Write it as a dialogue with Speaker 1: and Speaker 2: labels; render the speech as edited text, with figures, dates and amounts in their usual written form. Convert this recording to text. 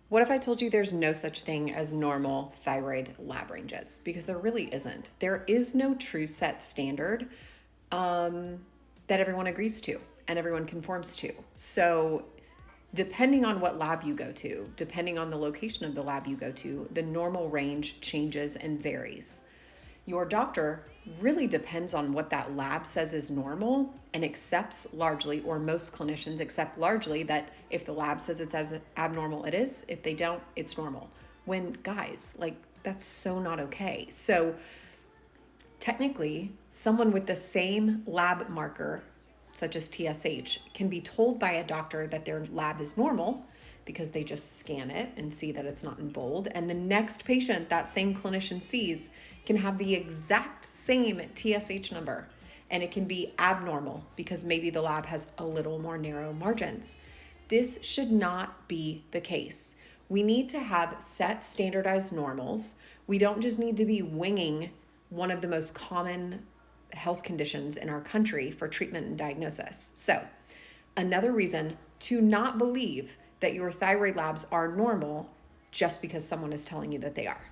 Speaker 1: What if I told you there's no such thing as normal thyroid lab ranges? Because there really isn't. There is no true set standard that everyone agrees to and everyone conforms to. So, depending on what lab you go to, depending on the location of the lab you go to, the normal range changes and varies. Your doctor really depends on what that lab says is normal and accepts largely, or most clinicians accept largely, that if the lab says it's as abnormal, it is. If they don't, it's normal. When guys, like, that's so not okay. So technically, someone with the same lab marker, such as TSH, can be told by a doctor that their lab is normal because they just scan it and see that it's not in bold. And the next patient that same clinician sees can have the exact same TSH number, and it can be abnormal because maybe the lab has a little more narrow margins. This should not be the case. We need to have set standardized normals. We don't just need to be winging one of the most common health conditions in our country for treatment and diagnosis. So, another reason to not believe that your thyroid labs are normal just because someone is telling you that they are.